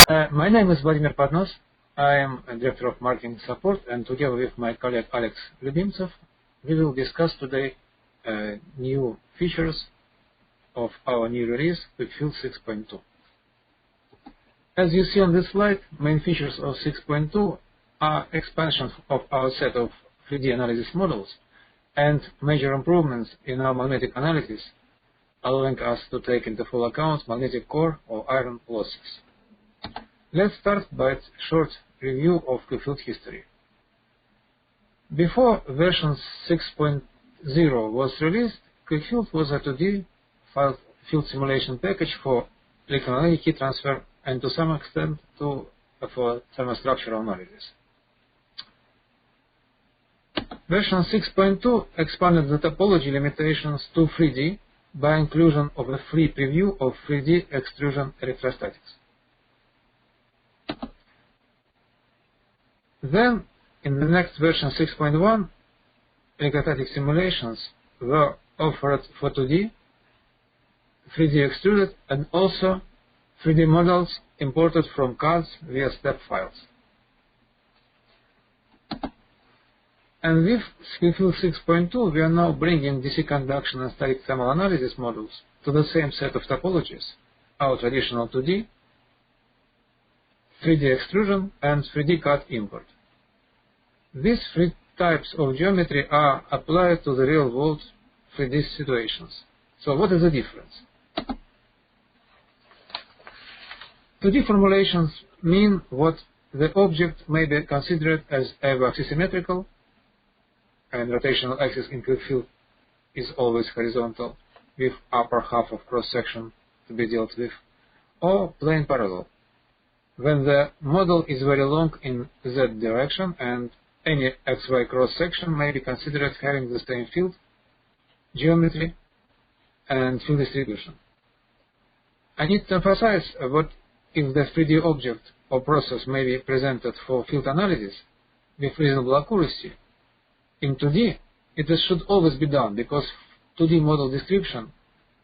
My name is Vladimir Padnos. I am a Director of Marketing Support, and together with my colleague Alex Любимцев, we will discuss today new features of our new release, QuickField 6.2. As you see on this slide, main features of 6.2 are expansion of our set of 3D analysis models and major improvements in our magnetic analysis, allowing us to take into full account magnetic core or iron losses. Let's start by a short review of QuickField history. Before version 6.0 was released, QuickField was a 2D field simulation package for electromagnetic heat transfer and to some extent for thermostructural analysis. Version 6.2 expanded the topology limitations to 3D by inclusion of a free preview of 3D extrusion electrostatics. Then, in the next version 6.1, electrostatic simulations were offered for 2D, 3D extruded, and also 3D models imported from CADs via step files. And with QuickField 6.2, we are now bringing DC Conduction and static thermal analysis models to the same set of topologies, our traditional 2D, 3D extrusion, and 3D CAD Import. These three types of geometry are applied to the real-world 3D situations. So what is the difference? 2D formulations mean what the object may be considered as either axisymmetrical, and rotational axis in QuickField is always horizontal, with upper half of cross-section to be dealt with, or plane parallel, when the model is very long in Z direction and any XY cross-section may be considered having the same field, geometry, and field distribution. I need to emphasize what if the 3D object or process may be presented for field analysis with reasonable accuracy. In 2D, it should always be done because 2D model description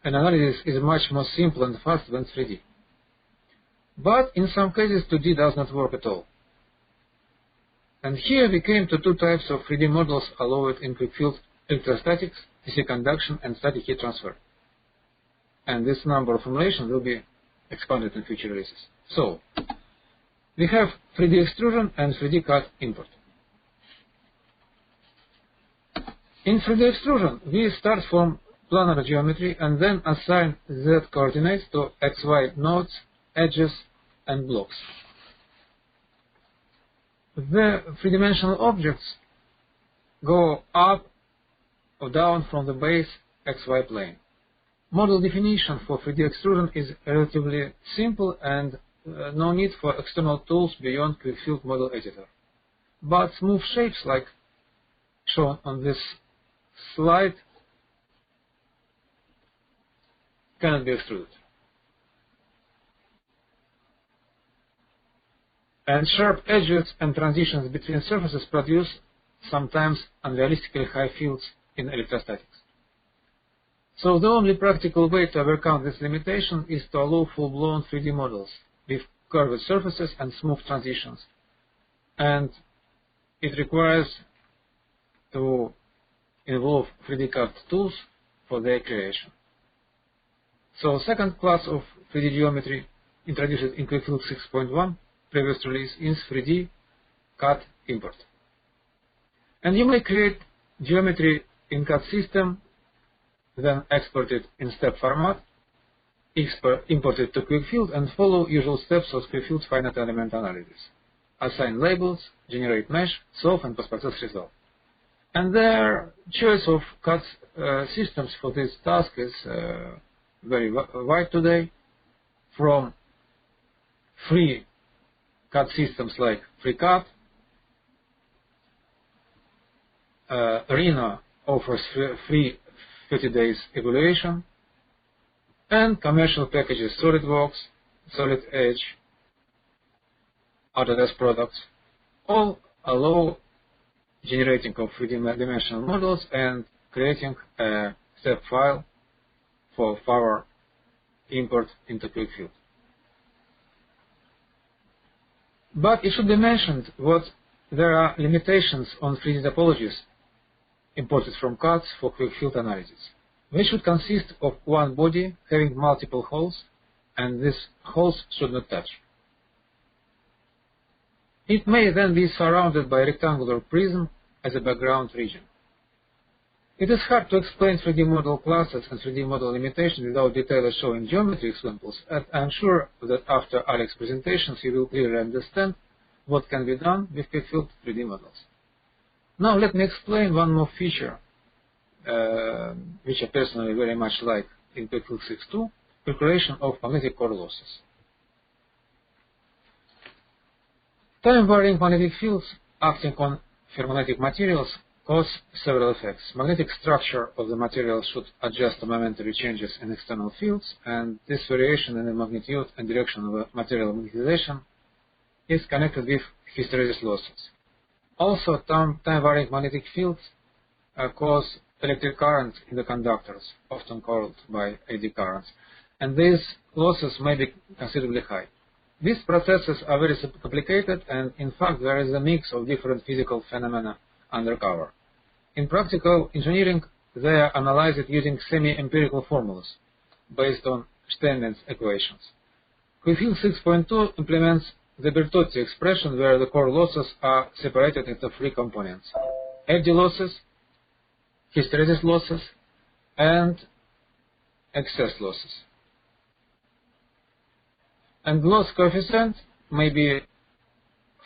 and analysis is much more simple and fast than 3D. But in some cases, 2D does not work at all. And here we came to two types of 3D models allowed in QuickField: electrostatics, DC Conduction, and static heat transfer. And this number of formulations will be expanded in future releases. So, we have 3D extrusion and 3D CAD Import. In 3D extrusion, we start from planar geometry and then assign Z coordinates to XY nodes, edges, and blocks. The three-dimensional objects go up or down from the base XY plane. Model definition for 3D extrusion is relatively simple and no need for external tools beyond QuickField Model Editor. But smooth shapes like shown on this slide cannot be extruded. And sharp edges and transitions between surfaces produce sometimes unrealistically high fields in electrostatics. So the only practical way to overcome this limitation is to allow full-blown 3D models with curved surfaces and smooth transitions. And it requires to involve 3D CAD tools for their creation. So second class of 3D geometry introduced in QuickField 6.1 previous release is 3D CAD Import. And you may create geometry in CAD system, then export it in step format, import it to QuickField, and follow usual steps of QuickField finite element analysis. Assign labels, generate mesh, solve, and post-process result. And their choice of CAD systems for this task is very wide today, from free CAD systems like FreeCAD. Arena offers free 30 days evaluation, and commercial packages SolidWorks, Solid Edge, Autodesk products all allow generating of 3D-dimensional models and creating a step file for our import into QuickField. But it should be mentioned that there are limitations on 3D topologies imported from CADs for QuickField analysis. They should consist of one body having multiple holes, and these holes should not touch. It may then be surrounded by a rectangular prism as a background region. It is hard to explain 3D model classes and 3D model limitations without detailed showing geometry examples, and I am sure that after Alex's presentations you will clearly understand what can be done with QuickField 3D models. Now let me explain one more feature which I personally very much like in QuickField 6.2, calculation of magnetic core losses. Time-varying magnetic fields acting on ferromagnetic materials cause several effects. Magnetic structure of the material should adjust to momentary changes in external fields, and this variation in the magnitude and direction of the material magnetization is connected with hysteresis losses. Also, time-varying magnetic fields cause electric currents in the conductors, often called by eddy currents, and these losses may be considerably high. These processes are very complicated, and in fact there is a mix of different physical phenomena undercover. In practical engineering, they are analyzed using semi-empirical formulas based on Steinmetz equations. QuickField 6.2 implements the Bertozzi expression where the core losses are separated into three components: eddy losses, hysteresis losses, and excess losses. And loss coefficient may be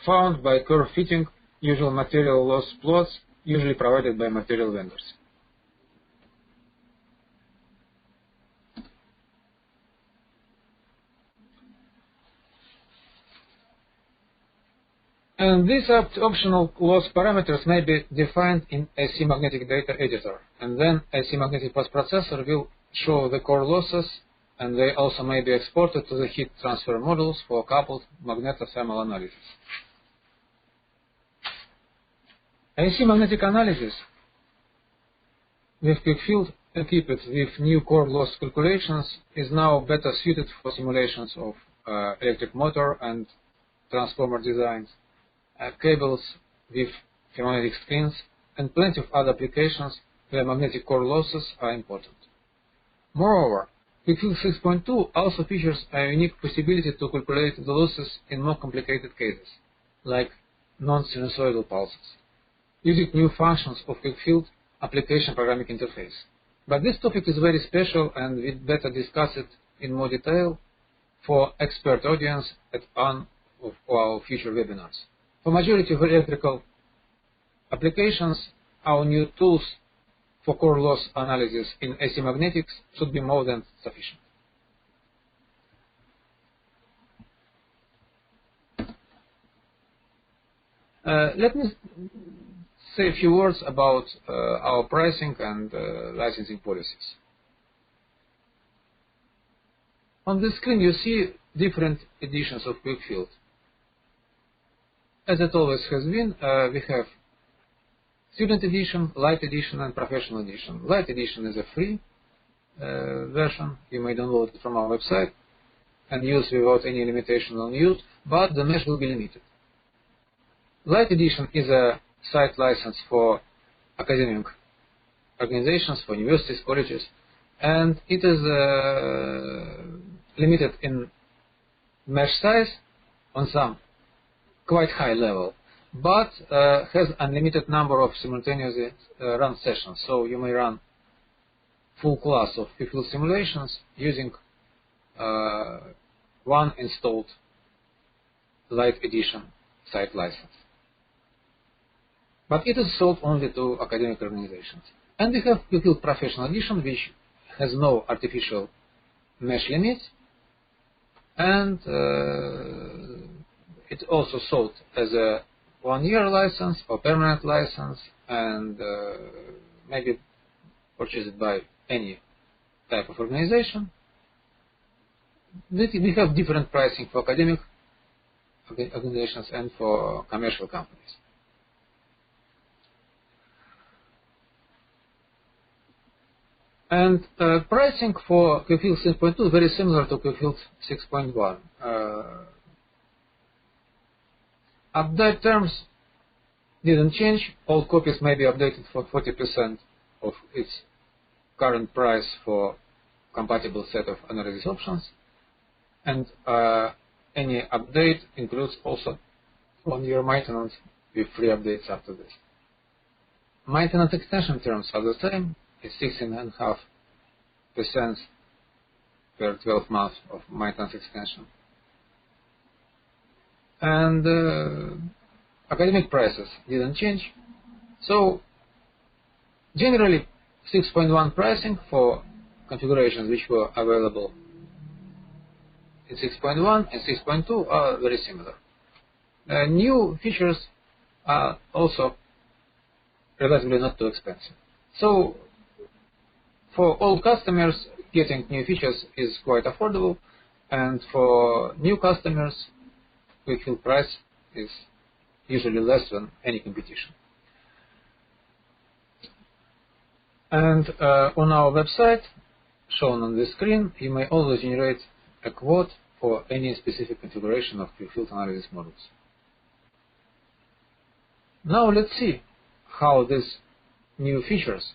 found by curve fitting usual material loss plots usually provided by material vendors. And these optional loss parameters may be defined in AC magnetic data editor, and then AC magnetic postprocessor will show the core losses, and they also may be exported to the heat transfer models for coupled magnetothermal analysis. AC magnetic analysis with QuickField equipped with new core loss calculations is now better suited for simulations of electric motor and transformer designs, cables with ferromagnetic screens, and plenty of other applications where magnetic core losses are important. Moreover, QuickField 6.2 also features a unique possibility to calculate the losses in more complicated cases, like non-sinusoidal pulses, using new functions of QuickField application programming interface. But this topic is very special, and we'd better discuss it in more detail for expert audience at one of our future webinars. For majority of electrical applications, our new tools for core loss analysis in AC magnetics should be more than sufficient. Let me say a few words about our pricing and licensing policies. On the screen you see different editions of QuickField. As it always has been, we have Student Edition, Light Edition, and Professional Edition. Light Edition is a free version. You may download it from our website and use without any limitation on use, but the mesh will be limited. Light Edition is a site license for academic organizations, for universities, colleges, and it is limited in mesh size on some quite high level, but has unlimited number of simultaneously run sessions. So you may run full class of QuickField simulations using one installed Light Edition site license. But it is sold only to academic organizations. And we have QuickField Professional Edition, which has no artificial mesh limits, and it's also sold as a 1-year license or permanent license, and maybe purchased by any type of organization. We have different pricing for academic organizations and for commercial companies. And pricing for QuickField 6.2 is very similar to QuickField 6.1. Update terms didn't change. All copies may be updated for 40% of its current price for compatible set of analysis options, and any update includes also 1-year maintenance with free updates after this. Maintenance extension terms are the same. It's 16.5% per 12 months of maintenance extension. And academic prices didn't change. So generally 6.1 pricing for configurations which were available in 6.1 and 6.2 are very similar. New features are also relatively not too expensive. So for all customers, getting new features is quite affordable, and for new customers, QuickField price is usually less than any competition. And on our website, shown on the screen, you may also generate a quote for any specific configuration of QuickField analysis models. Now let's see how these new features,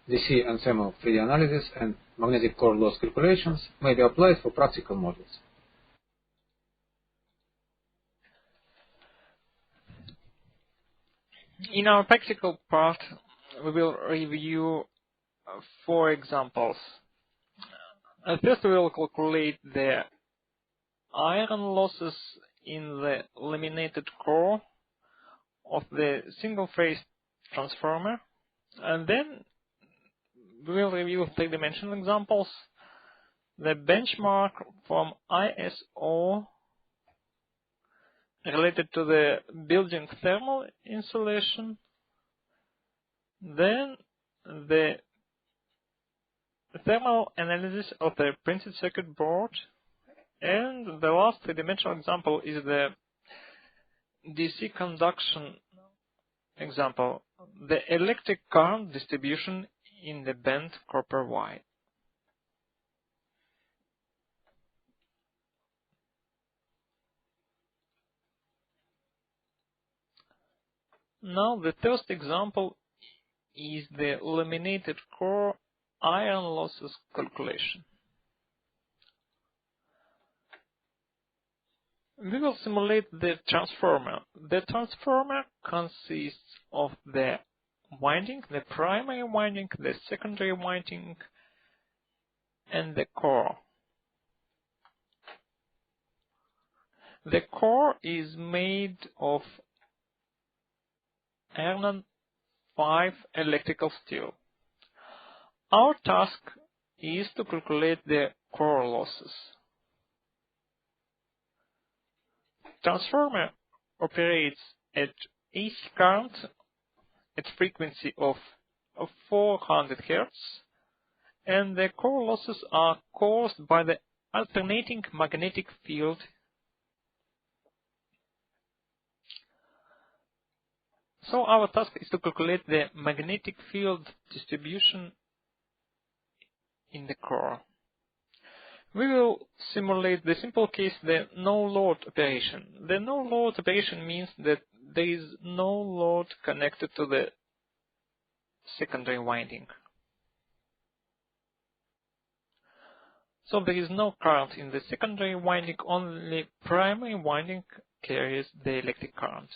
DC and thermal 3D analysis and magnetic core loss calculations, may be applied for practical models. In our practical part, we will review 4 examples. First, we will calculate the iron losses in the laminated core of the single-phase transformer, and then we will review 3-dimensional examples, the benchmark from ISO related to the building thermal insulation, then the thermal analysis of the printed circuit board, and the last 3-dimensional example is the DC conduction example, the electric current distribution in the bent copper wire. Now the first example is the laminated core iron losses calculation. We will simulate the transformer. The transformer consists of the winding, the primary winding, the secondary winding, and the core. The core is made of iron 5 electrical steel. Our task is to calculate the core losses. Transformer operates at AC current at frequency of 400 Hz, and the core losses are caused by the alternating magnetic field. So our task is to calculate the magnetic field distribution in the core. We will simulate the simple case, the no-load operation. The no-load operation means that there is no load connected to the secondary winding. So there is no current in the secondary winding, only primary winding carries the electric current.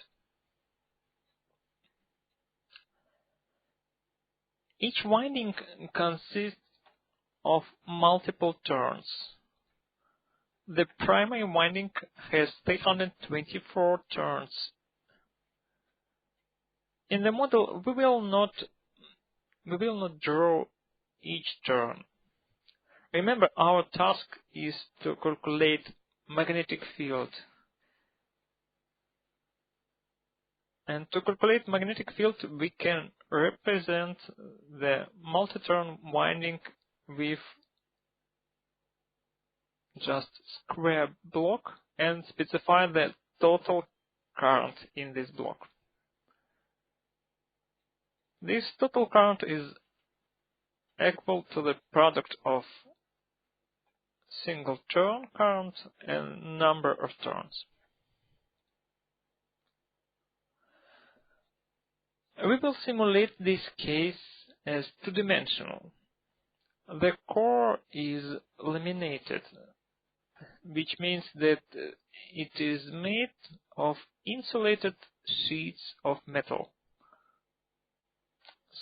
Each winding consists of multiple turns. The primary winding has 324 turns. In the model, we will not draw each turn. Remember, our task is to calculate magnetic field. And to calculate magnetic field, we can represent the multi-turn winding with just square block and specify the total current in this block. This total current is equal to the product of single turn current and number of turns. We will simulate this case as two-dimensional. The core is laminated, which means that it is made of insulated sheets of metal.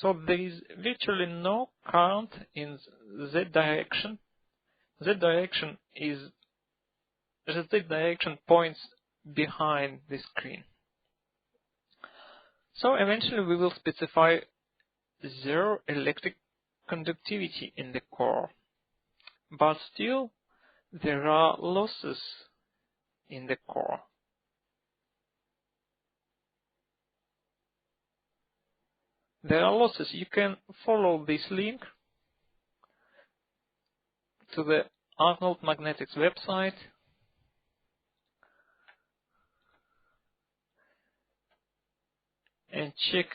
So there is virtually no current in Z direction. Z direction points behind the screen. So eventually we will specify zero electric conductivity in the core, but still there are losses in the core. There are losses. You can follow this link to the Arnold Magnetics website and check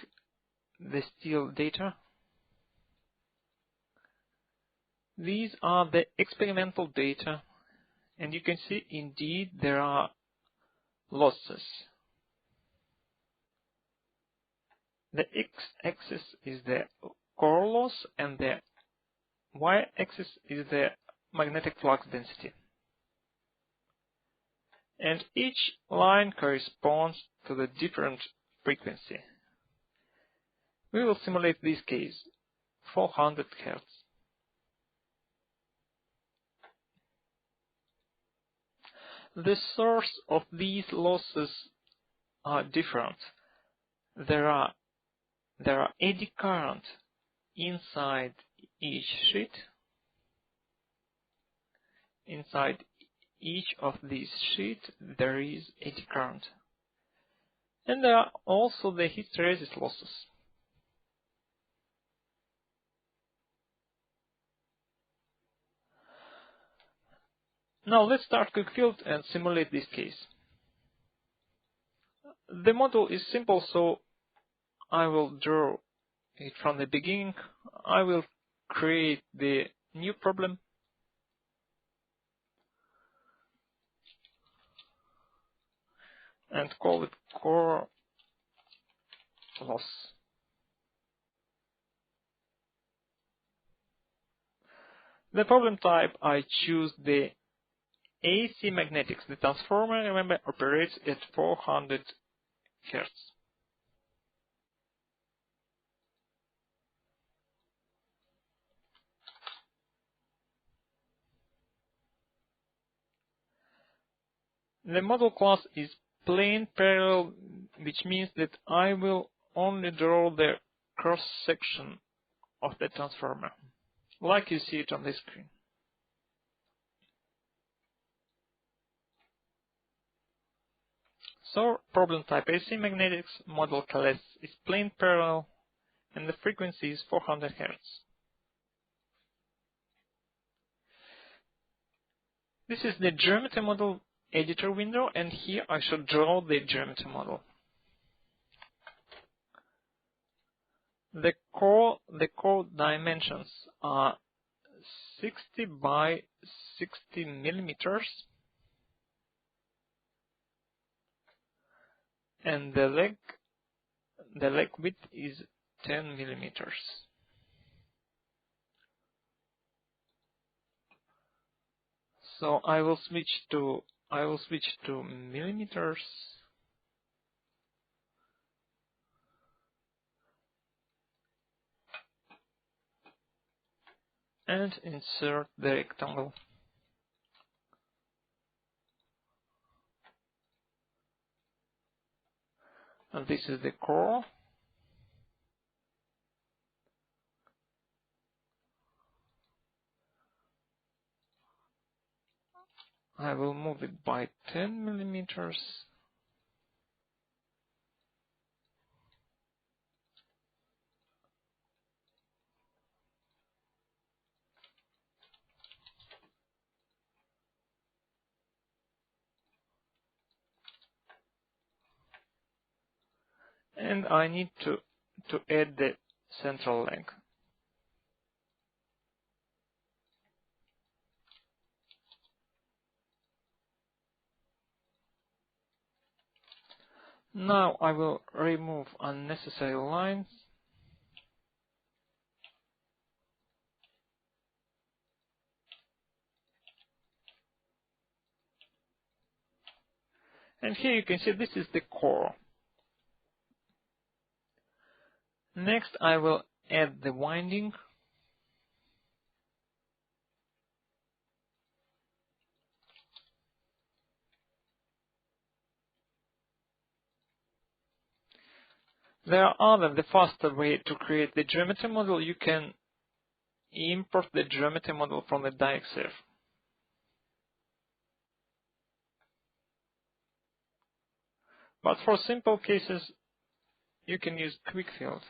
the steel data. These are the experimental data, and you can see indeed there are losses. The x-axis is the core loss and the y-axis is the magnetic flux density. And each line corresponds to the different frequency. We will simulate this case, 400 Hz. The source of these losses are different. There are eddy current inside each sheet. Inside each of these sheets there is eddy current. And there are also the hysteresis losses. Now let's start QuickField and simulate this case. The model is simple, so I will draw it from the beginning. I will create the new problem. And call it core loss. The problem type, I choose the AC magnetics. The transformer, remember, operates at 400 Hz. The model class is plane parallel, which means that I will only draw the cross section of the transformer, like you see it on the screen. So problem type AC magnetics, model class is plane parallel, and the frequency is 400 Hz. This is the geometry model editor window, and here I should draw the geometry model. The core dimensions are 60 by 60 millimeters, and the leg width is 10 millimeters. So I will switch to millimeters. And insert the rectangle. And this is the core. I will move it by 10 millimeters. And I need to add the central leg. Now I will remove unnecessary lines. And here you can see this is the core. Next I will add the winding. There are the faster way to create the geometry model. You can import the geometry model from the DirectSave. But for simple cases, you can use QuickField.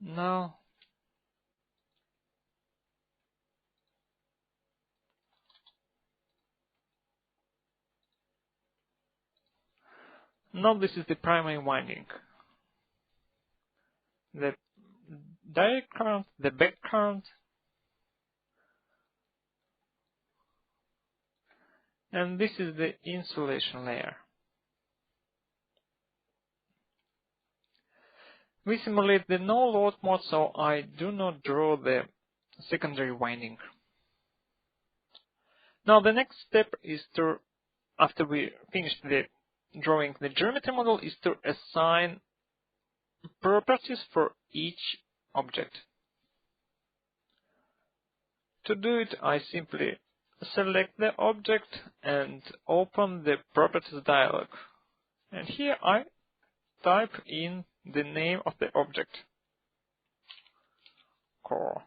Now this is the primary winding. The direct current, the back current, and this is the insulation layer. We simulate the no-load mode, so I do not draw the secondary winding. Now the next step is to, after we finish drawing the geometry model, is to assign properties for each object. To do it, I simply select the object and open the properties dialog. And here I type in the name of the object, core.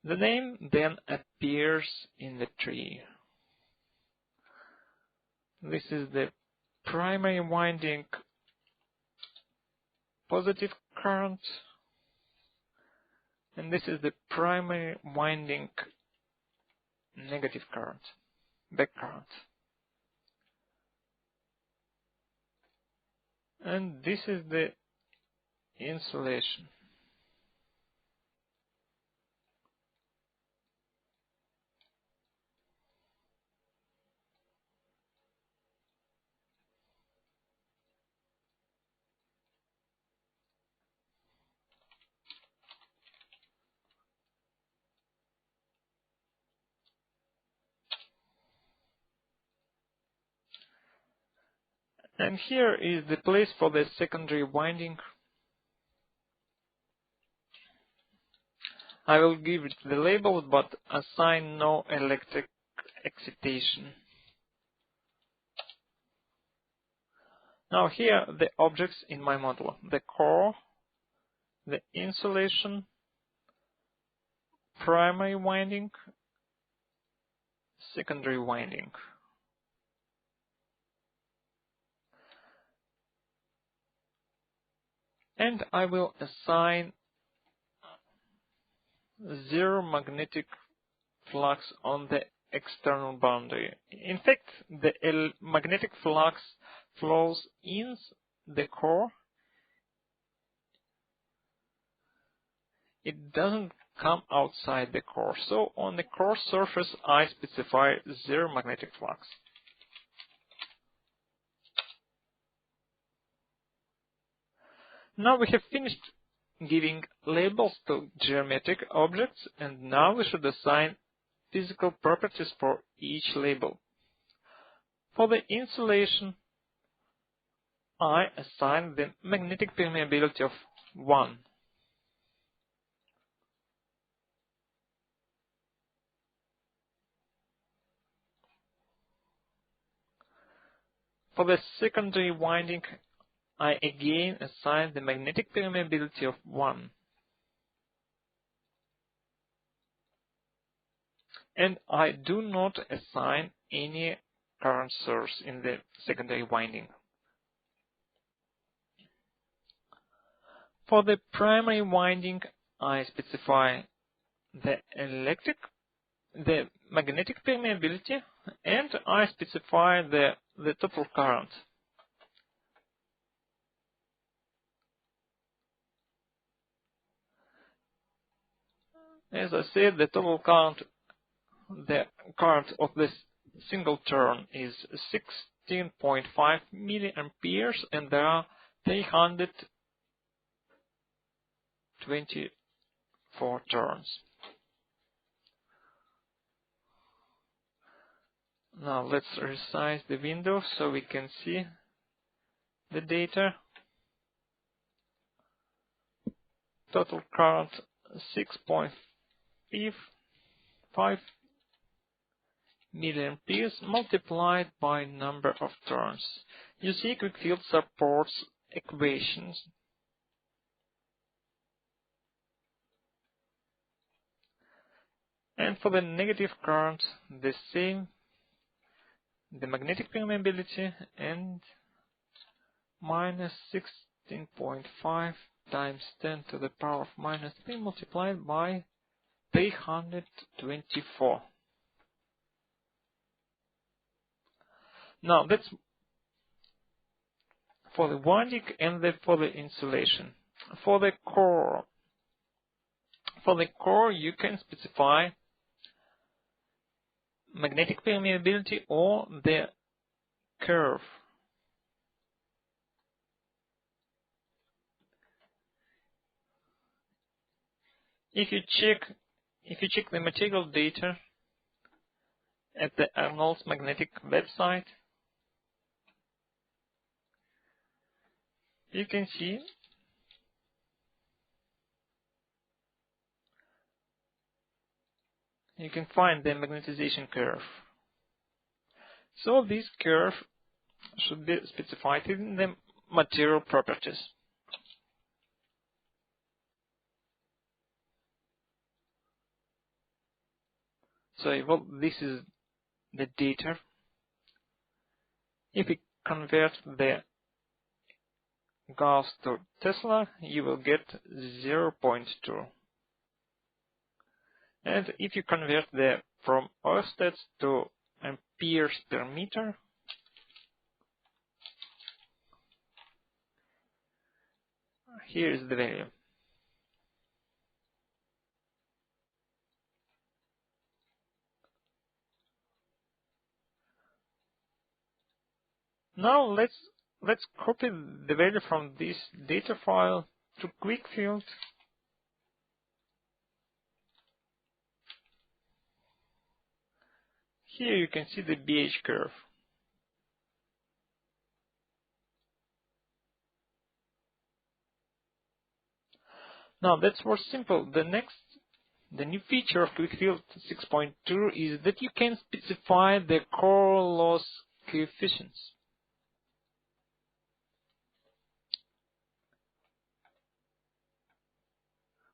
The name then appears in the tree. This is the primary winding positive current, and this is the primary winding negative current, back current. And this is the insulation. And here is the place for the secondary winding. I will give it the label, but assign no electric excitation. Now here the objects in my model: the core, the insulation, primary winding, secondary winding. And I will assign zero magnetic flux on the external boundary. In fact, the magnetic flux flows in the core. It doesn't come outside the core. So on the core surface, I specify zero magnetic flux. Now we have finished giving labels to geometric objects, and now we should assign physical properties for each label. For the insulation, I assign the magnetic permeability of 1. For the secondary winding, I again assign the magnetic permeability of 1. And I do not assign any current source in the secondary winding. for the primary winding, I specify the magnetic permeability, and I specify the total current. As I said, the total current, the current of this single turn is 16.5 milliamperes, and there are 324 turns. Now let's resize the window so we can see the data. Total current 6.5 milliamperes multiplied by number of turns. You see, QuickField supports equations. And for the negative current, the same, the magnetic permeability, and minus 16.5 times 10 to the power of minus 3 multiplied by 324. Now that's for the winding and for the insulation. For the core, you can specify magnetic permeability or the curve. If you check the material data at the Arnold's magnetic website, you can see you can find the magnetization curve. So this curve should be specified in the material properties. So well, this is the data. If we convert the Gauss to Tesla, you will get 0.2. And if you convert from Oersteds to amperes per meter, here is the value. Now let's copy the value from this data file to QuickField. Here you can see the BH curve. Now that's more simple. The new feature of QuickField 6.2 is that you can specify the core loss coefficients.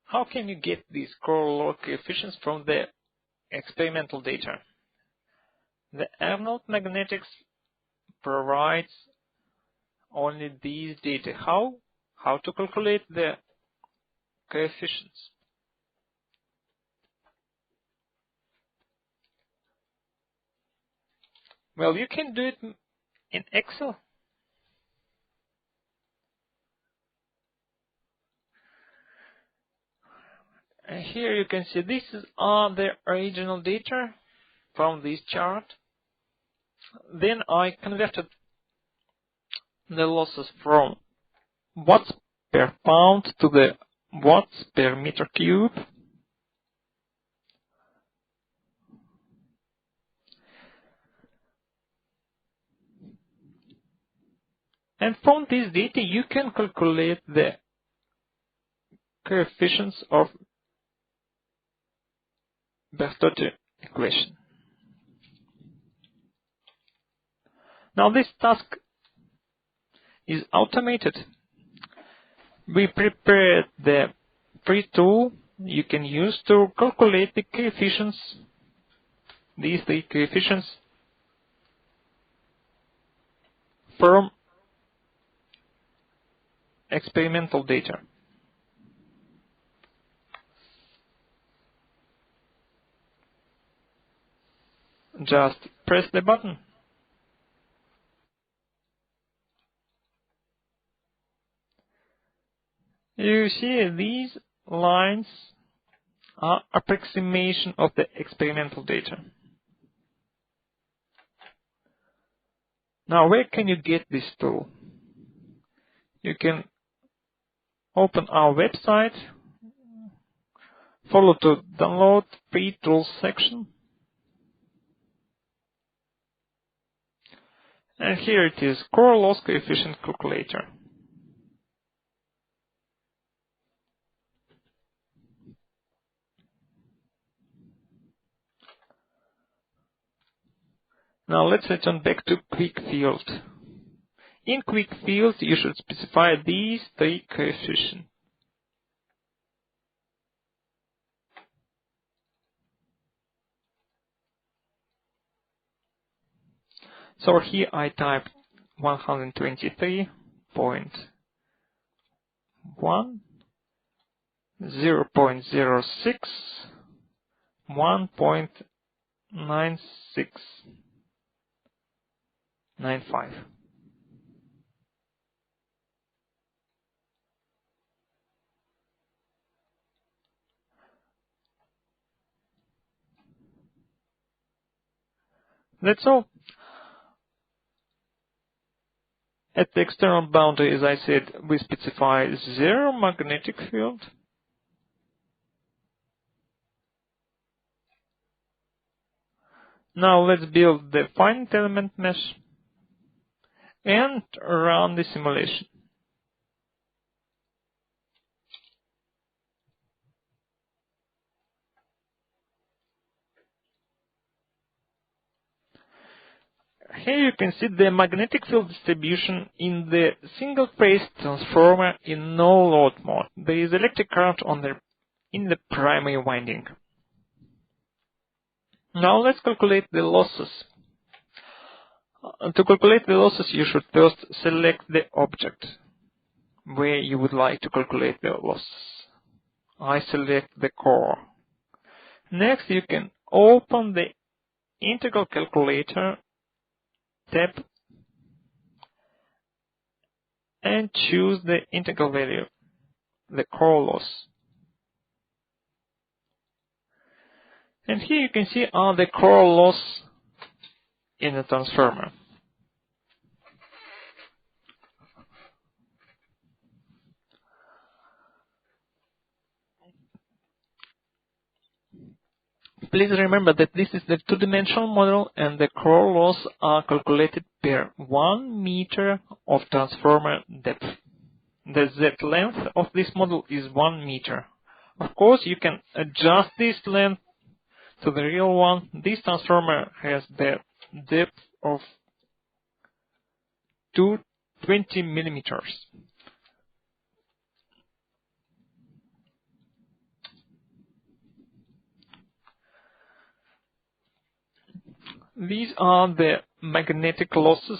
How can you get these core loss coefficients from the experimental data? The Arnold Magnetics provides only these data. How to calculate the coefficients? Well, you can do it in Excel. And here you can see this is all the original data from this chart. Then I converted the losses from watts per pound to the watts per meter cube. And from this data, you can calculate the coefficients of Berthotti equation. Now this task is automated. We prepared the free tool you can use to calculate the coefficients, these three coefficients, from experimental data. just press the button. You see these lines are approximation of the experimental data. Now, where can you get this tool? You can open our website, follow to download free tools section, and here it is, core loss coefficient calculator. Now let's return back to QuickField. In QuickField, you should specify these three coefficients. So here I type 123.1, 0.06, 1.9695. That's all. At the external boundary, as I said, we specify 0 magnetic field. Now let's build the finite element mesh and run the simulation. Here you can see the magnetic field distribution in the single-phase transformer in no-load mode. There is electric current in the primary winding. Now let's calculate the losses. To calculate the losses, you should first select the object where you would like to calculate the losses. I select the core. Next, you can open the integral calculator tab and choose the integral value, the core loss. And here you can see are the core loss in the transformer. Please remember that this is the two-dimensional model and the core loss are calculated per 1 meter of transformer depth. The Z length of this model is 1 meter. Of course, you can adjust this length to the real one. This transformer has the depth of 220 millimeters. These are the magnetic losses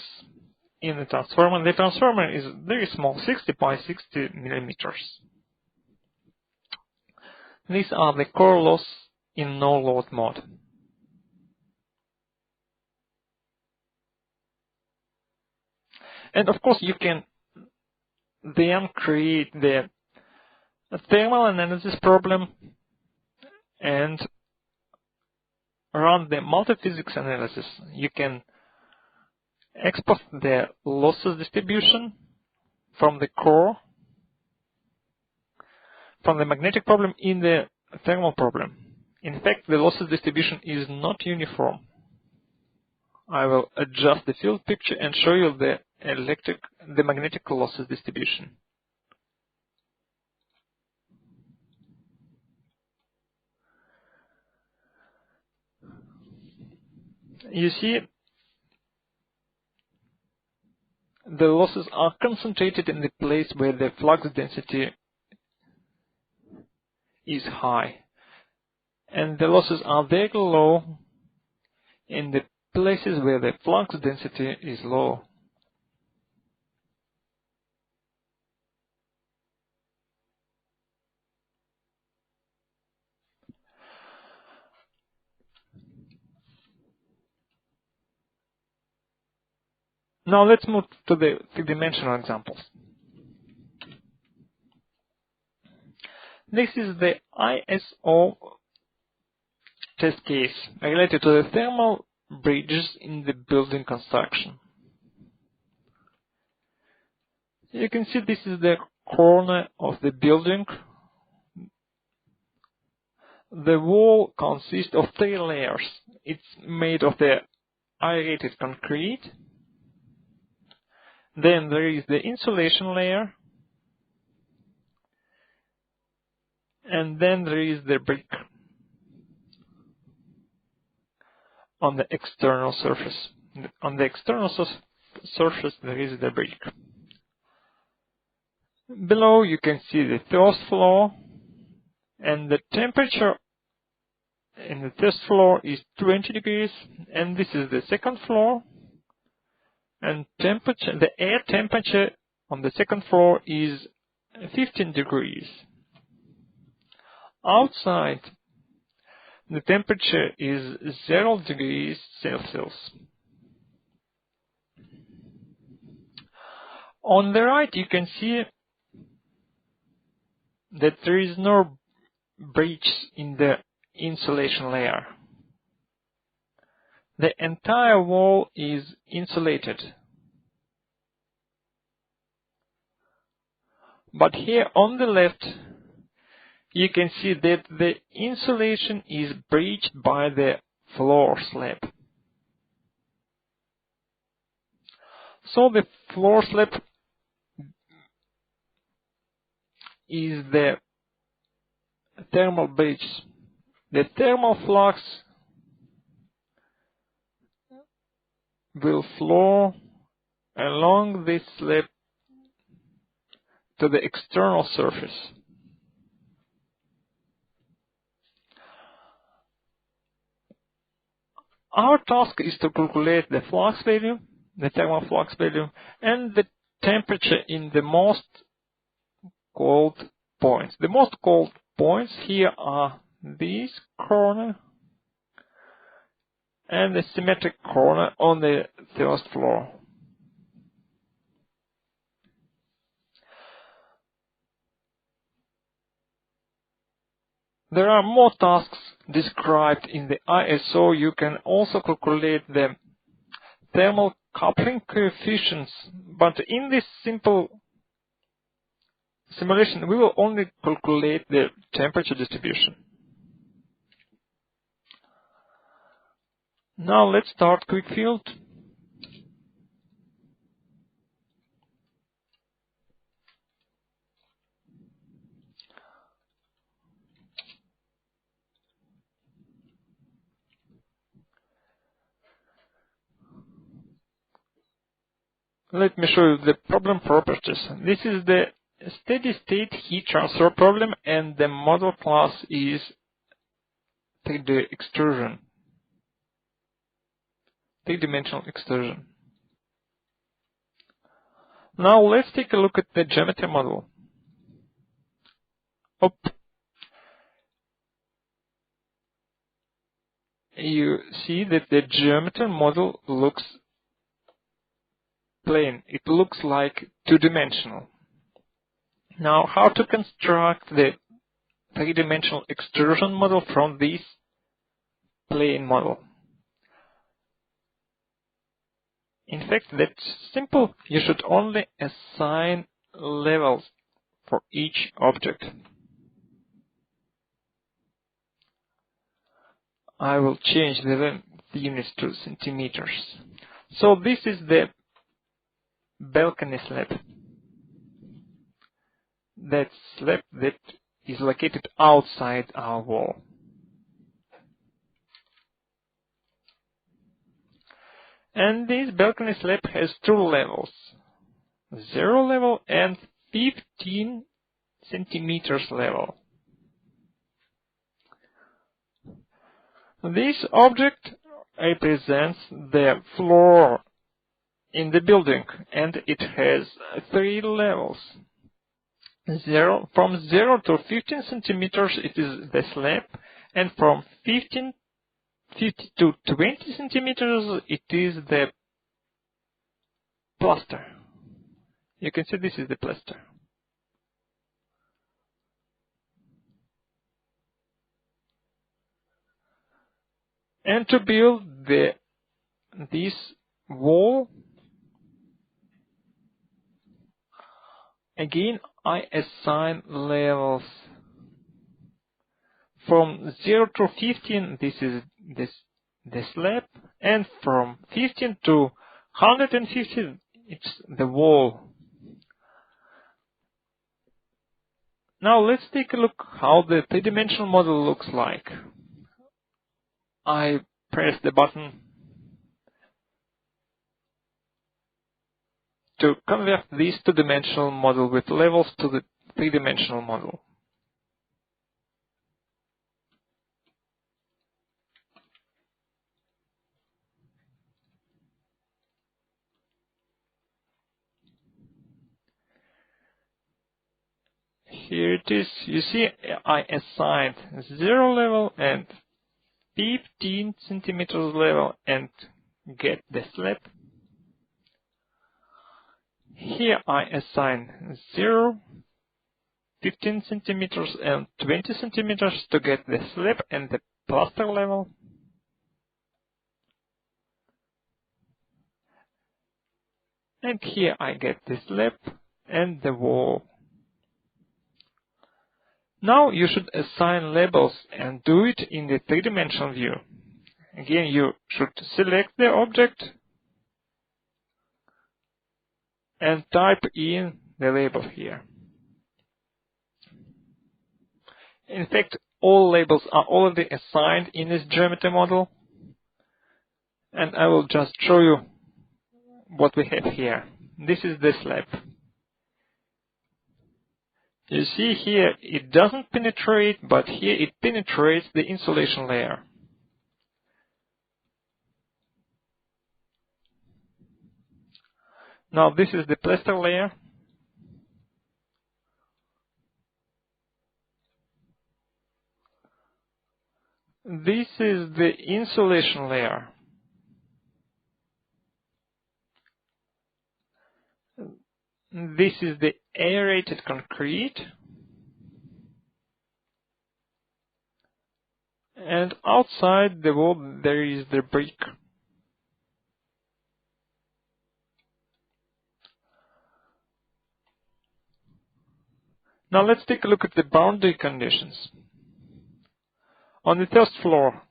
in the transformer. The transformer is very small, 60 by 60 millimeters. These are the core loss in no-load mode. And of course, you can then create the thermal analysis problem and run the multiphysics analysis. You can export the losses distribution from the core, from the magnetic problem in the thermal problem. In fact, the losses distribution is not uniform. I will adjust the field picture and show you the magnetic losses distribution. You see, the losses are concentrated in the place where the flux density is high, and the losses are very low in the places where the flux density is low. Now let's move to the three-dimensional examples. This is the ISO test case related to the thermal bridges in the building construction. You can see this is the corner of the building. The wall consists of 3 layers. It's made of the aerated concrete. Then there is the insulation layer. And then there is the brick on the external surface. On the external surface there is the brick. Below you can see the first floor, and the temperature in the first floor is 20 degrees, and this is the second floor, and the air temperature on the second floor is 15 degrees. Outside, the temperature is 0 degrees Celsius. On the right, you can see that there is no breach in the insulation layer. The entire wall is insulated. But here on the left, you can see that the insulation is breached by the floor slab. So the floor slab is the thermal breach. The thermal flux will flow along this slab to the external surface. Our task is to calculate the flux value, the thermal flux value, and the temperature in the most cold points. The most cold points here are this corner and the symmetric corner on the first floor. There are more tasks described in the ISO. You can also calculate the thermal coupling coefficients, but in this simple simulation we will only calculate the temperature distribution. Now let's start QuickField. Let me show you the problem properties. This is the steady-state heat transfer problem, and the model class is 3D extrusion, 3-dimensional extrusion. Now let's take a look at the geometry model. You see that the geometry model looks plane. It looks like 2-dimensional. Now, how to construct the 3-dimensional extrusion model from this plane model? In fact, that's simple. You should only assign levels for each object. I will change the units to centimeters. So this is the balcony slab. That slab that is located outside our wall. And this balcony slab has 2 levels, 0 level and 15 centimeters level. This object represents the floor in the building, and it has 3 levels. From 0 to 15 centimeters it is the slab, and from 50 to 20 centimeters it is the plaster. You can see this is the plaster. And to build this wall, again I assign levels from 0 to 15. This is the slab, and from 15 to 150 it's the wall. Now let's take a look how the three-dimensional model looks like. I press the button to convert this two-dimensional model with levels to the three-dimensional model. Here it is. You see, I assigned 0 level and 15 centimeters level and get the slab. Here I assign 0, 15 centimeters and 20 centimeters to get the slab and the plaster level. And here I get the slab and the wall. Now you should assign labels and do it in the three-dimensional view. Again, you should select the object and type in the label here. In fact, all labels are already assigned in this geometry model, and I will just show you what we have here. This is the slab. You see here it doesn't penetrate, but here it penetrates the insulation layer. Now this is the plaster layer. This is the insulation layer. This is the aerated concrete. And outside the wall there is the brick. Now let's take a look at the boundary conditions. On the first floor,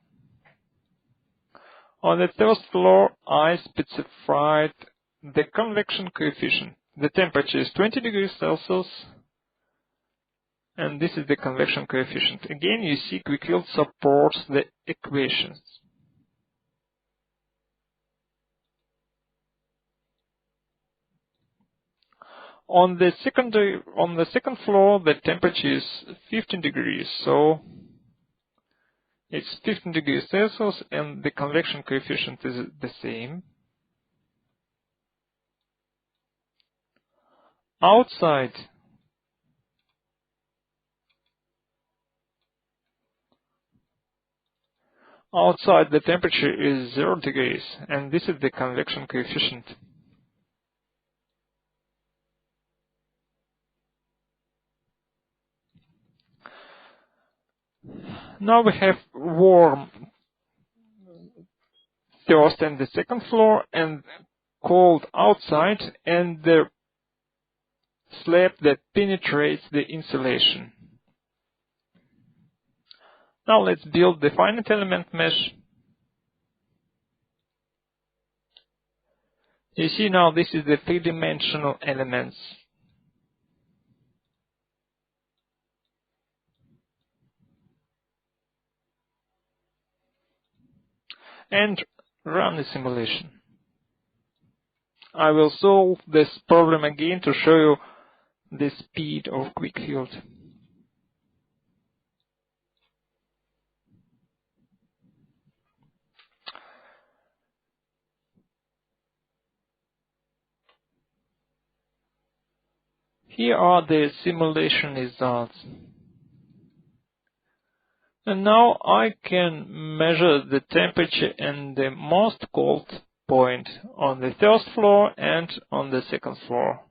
I specified the convection coefficient. The temperature is 20 degrees Celsius, and this is the convection coefficient. Again, you see QuickField supports the equations. On the second floor, the temperature is 15 degrees, so it's 15 degrees Celsius, and the convection coefficient is the same. Outside, the temperature is 0 degrees, and this is the convection coefficient. Now we have warm first and the second floor, and cold outside, and the slab that penetrates the insulation. Now let's build the finite element mesh. You see now this is the three-dimensional elements. And run the simulation. I will solve this problem again to show you the speed of QuickField. Here are the simulation results. And now I can measure the temperature in the most cold point on the first floor and on the second floor.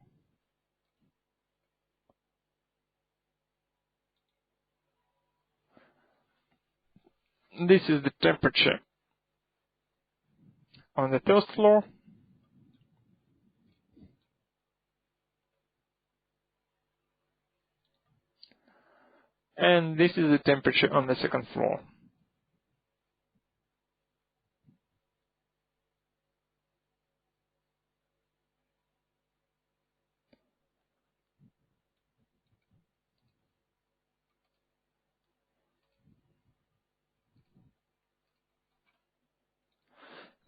This is the temperature on the first floor. And this is the temperature on the second floor.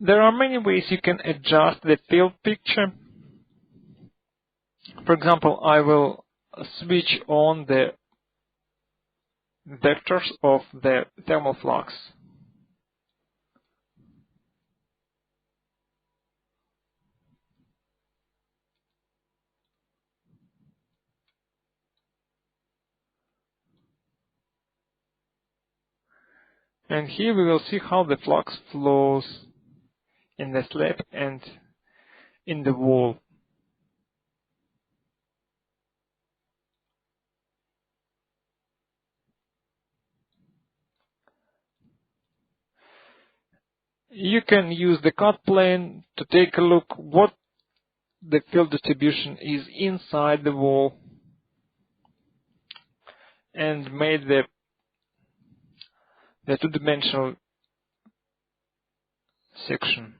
There are many ways you can adjust the field picture. For example, I will switch on the vectors of the thermal flux. And here we will see how the flux flows in the slab and in the wall. You can use the CAD plane to take a look what the field distribution is inside the wall and made the two-dimensional section.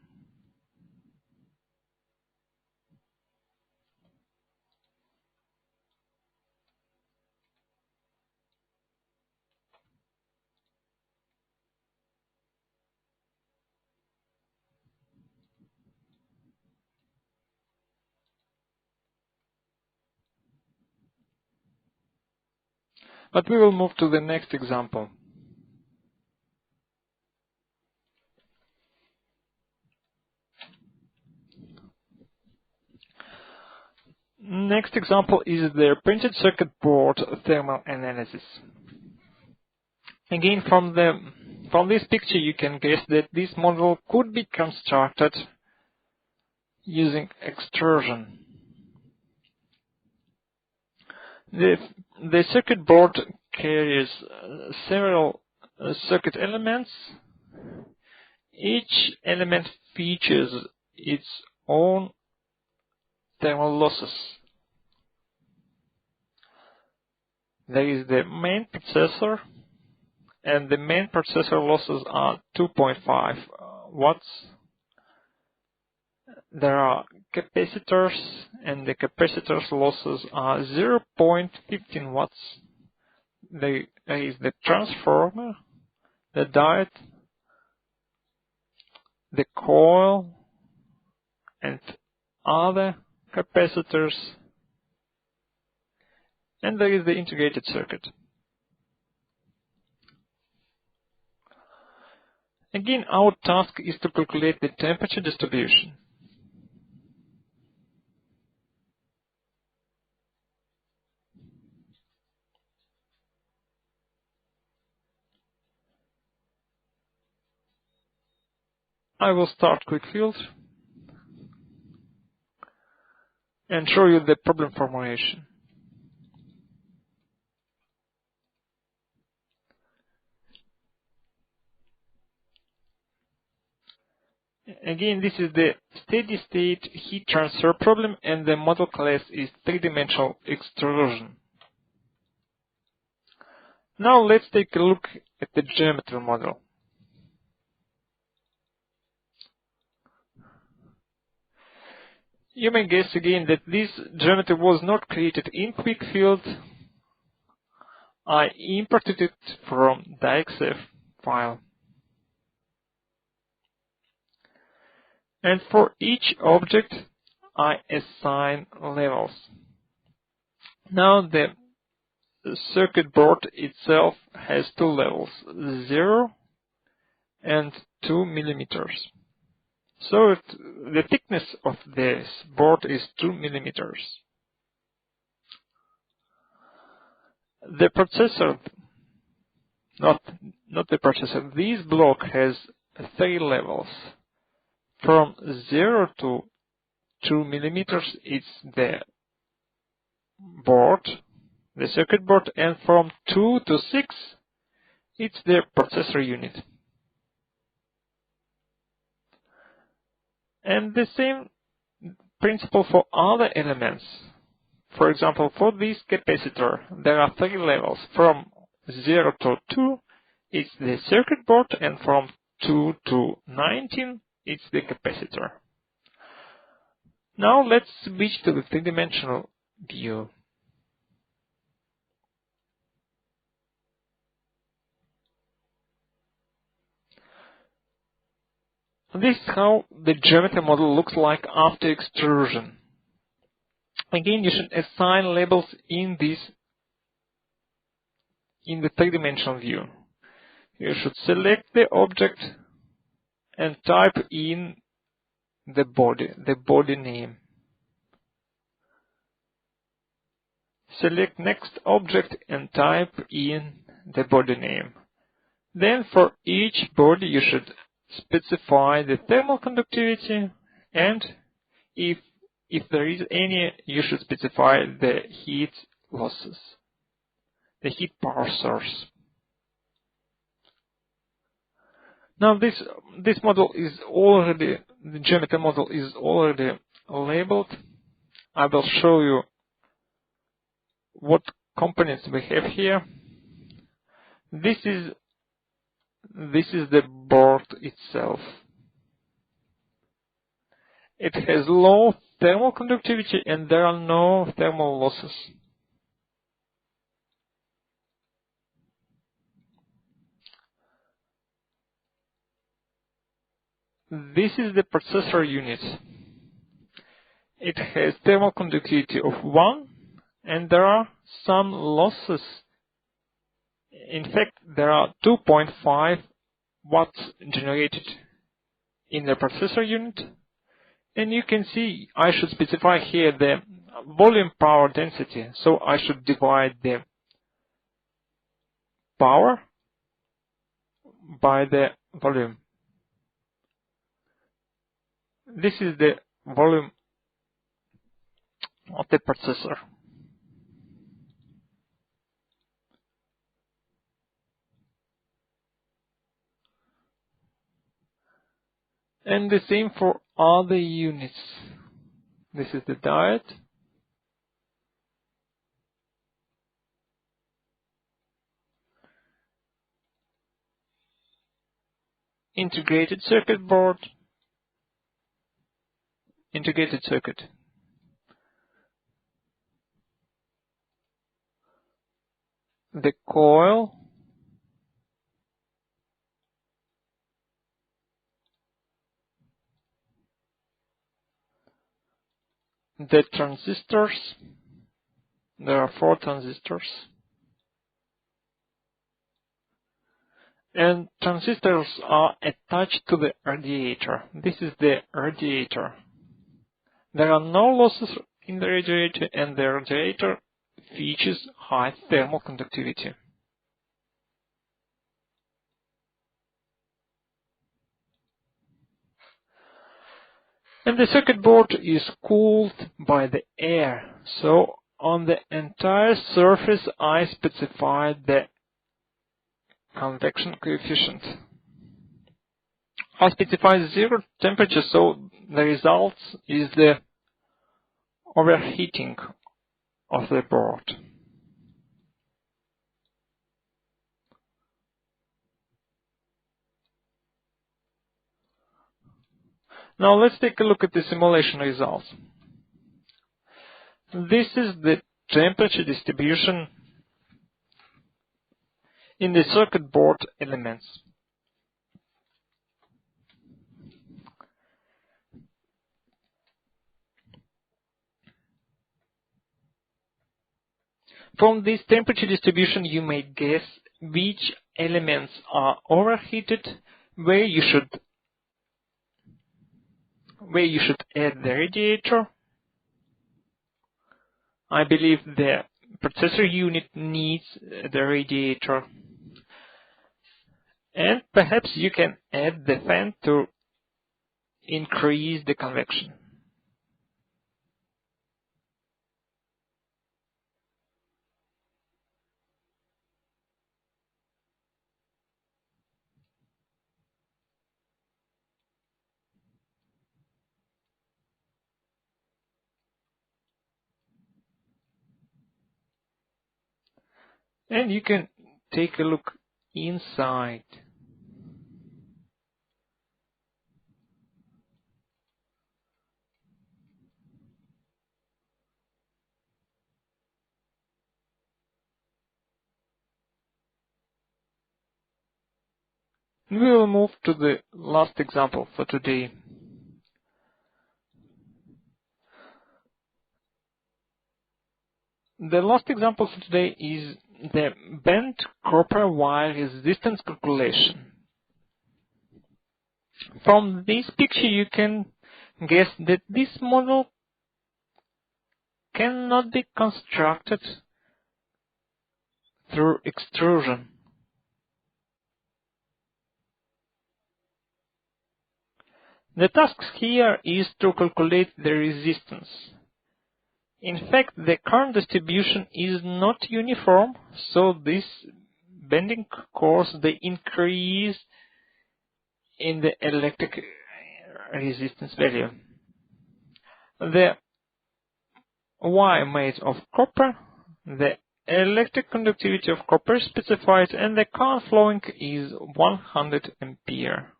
But we will move to the next example. Next example is the printed circuit board thermal analysis. Again, from this picture you can guess that this model could be constructed using extrusion. The circuit board carries several circuit elements. Each element features its own thermal losses. There is the main processor, and the main processor losses are 2.5 watts. There are capacitors, and the capacitors losses are 0.15 watts. There is the transformer, the diode, the coil, and other capacitors, and there is the integrated circuit. Again, our task is to calculate the temperature distribution. I will start QuickField and show you the problem formulation. Again, this is the steady-state heat transfer problem, and the model class is three-dimensional extrusion. Now let's take a look at the geometry model. You may guess again that this geometry was not created in QuickField. I imported it from the .xf file. And for each object, I assign levels. Now the circuit board itself has two levels, 0 and 2 millimeters. So the thickness of this board is 2 millimeters. The processor, not the processor, this block has 3 levels, from 0 to 2 millimeters, it's the board, the circuit board, and from 2 to 6, it's the processor unit. And the same principle for other elements. For example, for this capacitor, there are 3 levels. From 0 to 2, it's the circuit board, and from 2 to 19, it's the capacitor. Now let's switch to the three-dimensional view. This is how the geometry model looks like after extrusion. Again, you should assign labels in the three-dimensional view. You should select the object and type in the body name. Select next object and type in the body name. Then for each body you should specify the thermal conductivity, and if there is any, you should specify the heat losses, the heat power source. Now the geometry model is already labeled. I will show you what components we have here. This is the board itself. It has low thermal conductivity and there are no thermal losses. This is the processor unit. It has thermal conductivity of 1 and there are some losses. In fact, there are 2.5 watts generated in the processor unit. And you can see I should specify here the volume power density. So I should divide the power by the volume. This is the volume of the processor. And the same for other units. This is the diode. Integrated circuit board. Integrated circuit. The coil. The transistors. There are 4 transistors. And transistors are attached to the radiator. This is the radiator. There are no losses in the radiator, and the radiator features high thermal conductivity. And the circuit board is cooled by the air. So on the entire surface I specified the convection coefficient. I specify 0 temperature, so the result is the overheating of the board. Now let's take a look at the simulation results. This is the temperature distribution in the circuit board elements. From this temperature distribution, you may guess which elements are overheated, where you should add the radiator. I believe the processor unit needs the radiator. And perhaps you can add the fan to increase the convection. And you can take a look inside. We will move to the last example for today. The last example for today is the bent copper wire resistance calculation. From this picture you can guess that this model cannot be constructed through extrusion. The task here is to calculate the resistance. In fact, the current distribution is not uniform, so this bending causes the increase in the electric resistance value. The wire made of copper, the electric conductivity of copper is specified, and the current flowing is 100 ampere.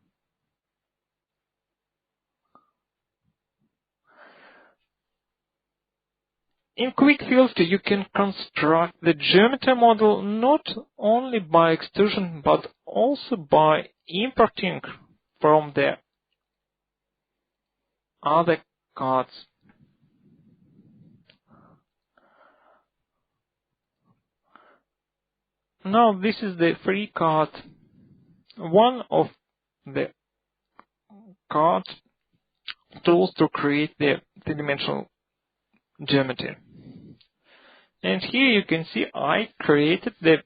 In QuickField, you can construct the geometry model not only by extrusion but also by importing from the other CADs. Now this is the free CAD, one of the CAD tools to create the three-dimensional geometry. And here you can see I created the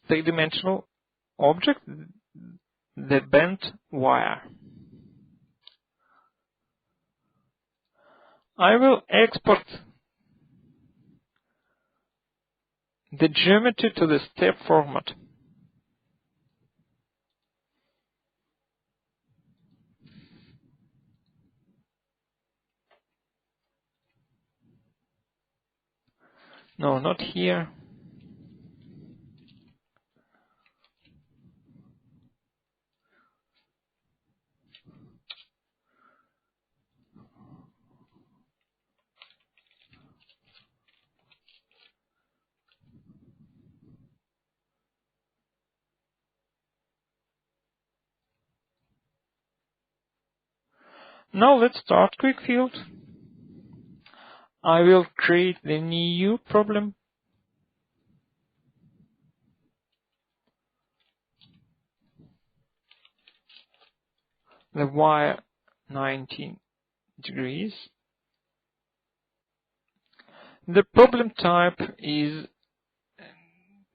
three-dimensional object, the bent wire. I will export the geometry to the step format. No, not here. Now let's start QuickField. I will create the new problem. The wire 19 degrees. The problem type is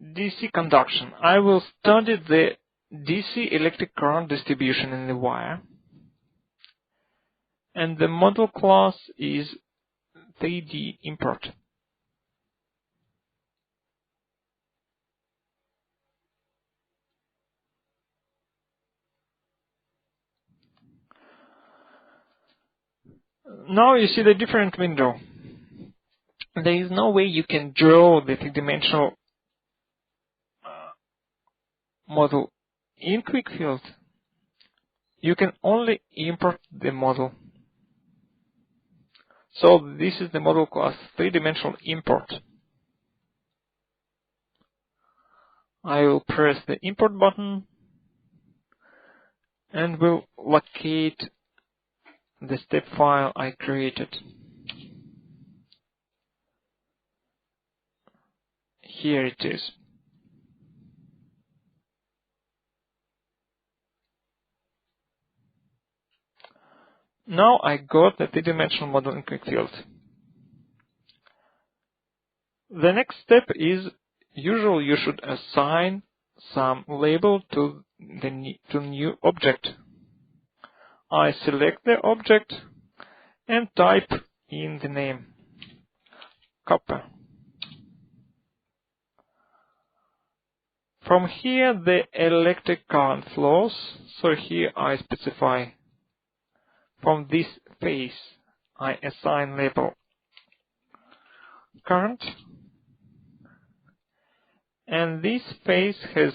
DC Conduction. I will study the DC electric current distribution in the wire. And the model class is 3D Import. Now you see the different window. There is no way you can draw the three-dimensional model in QuickField. You can only import the model. So this is the model class, three-dimensional import. I will press the import button and will locate the step file I created. Here it is. Now I got the three-dimensional model in QuickField. The next step is, usually you should assign some label to the new object. I select the object and type in the name, copper. From here the electric current flows, so here I specify from this phase I assign label current, and this phase has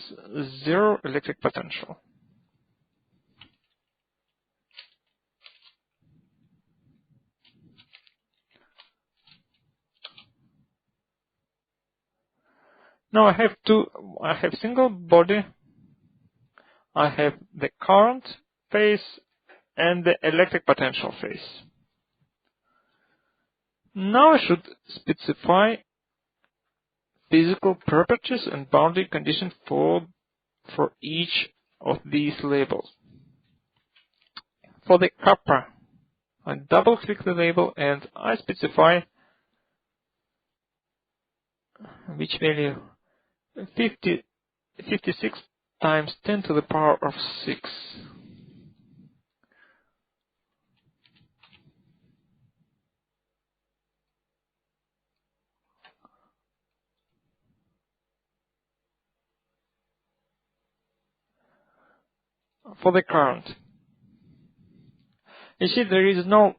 0 electric potential. Now I have single body, I have the current phase and the electric potential phase. Now I should specify physical properties and boundary conditions for each of these labels. For the copper, I double click the label and I specify which value 56 times 10 to the power of 6. For the current, you see there is no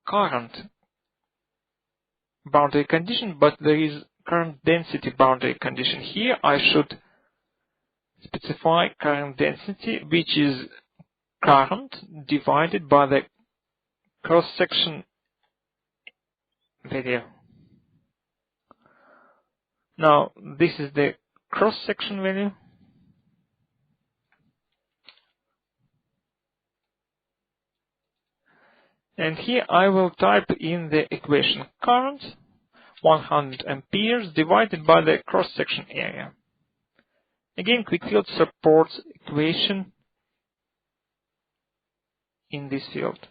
current boundary condition, but there is current density boundary condition. Here I should specify current density, which is current divided by the cross-section value. Now this is the cross-section value. And here I will type in the equation current 100 amperes divided by the cross-section area. Again, QuickField supports equation in this field.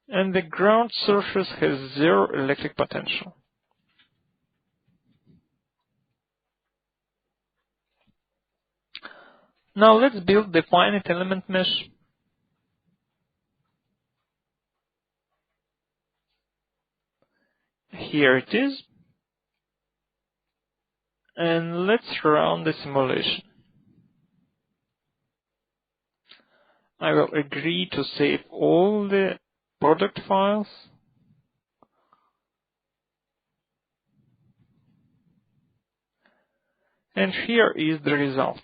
And the ground surface has 0 electric potential. Now let's build the finite element mesh. Here it is. And let's run the simulation. I will agree to save all the product files. And here is the result.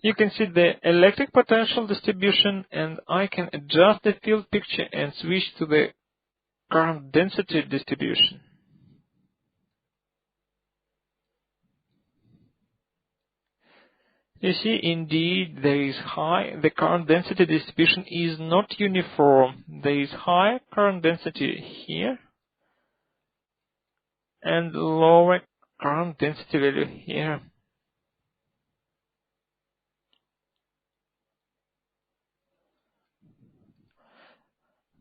You can see the electric potential distribution, and I can adjust the field picture and switch to the current density distribution. You see, indeed, the current density distribution is not uniform. There is high current density here and lower current density value here.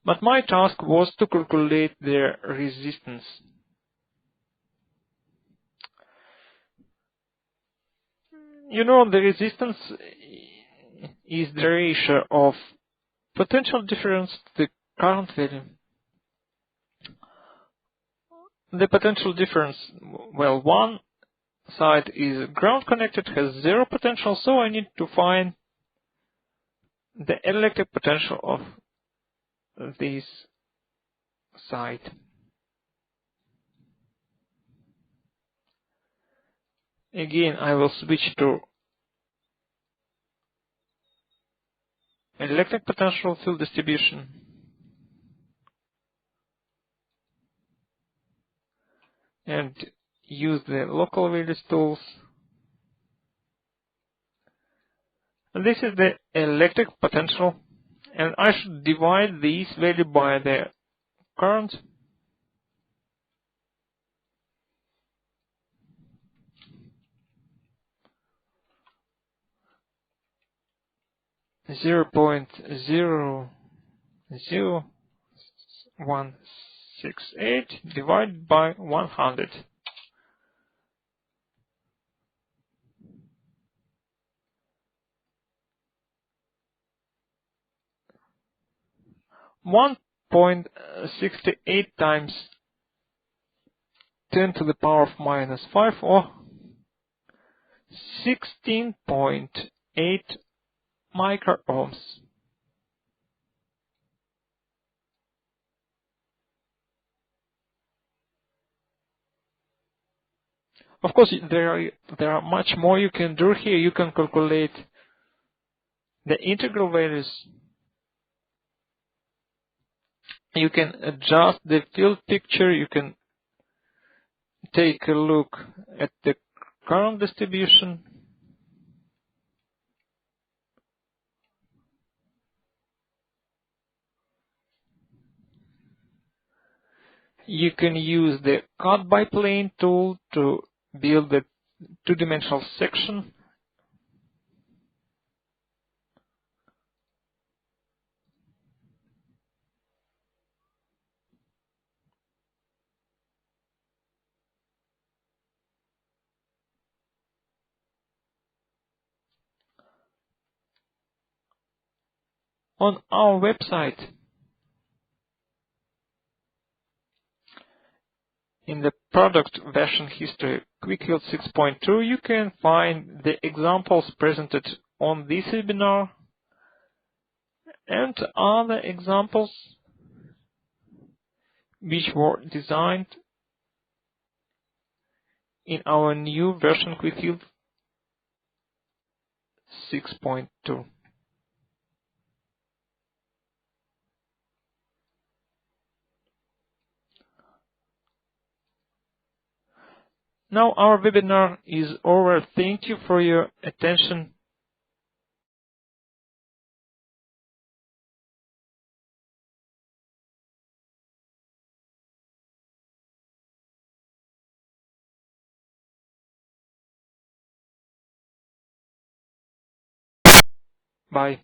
But my task was to calculate the resistance. You know, the resistance is the ratio of potential difference to the current value. The potential difference, well, one side is ground connected, has 0 potential, so I need to find the electric potential of this side. Again, I will switch to electric potential field distribution. And use the local values tools. And this is the electric potential. And I should divide this value by the current. Zero 0.00168 divided by 100. 1.68 times 10 to the power of minus 5, or 16.8 microohms. Of course, there are much more you can do here. You can calculate the integral values. You can adjust the field picture. You can take a look at the current distribution. You can use the cut by plane tool to build the two-dimensional section. On our website, in the product version history, QuickField 6.2, you can find the examples presented on this webinar and other examples which were designed in our new version QuickField 6.2. Now our webinar is over. Thank you for your attention. Bye.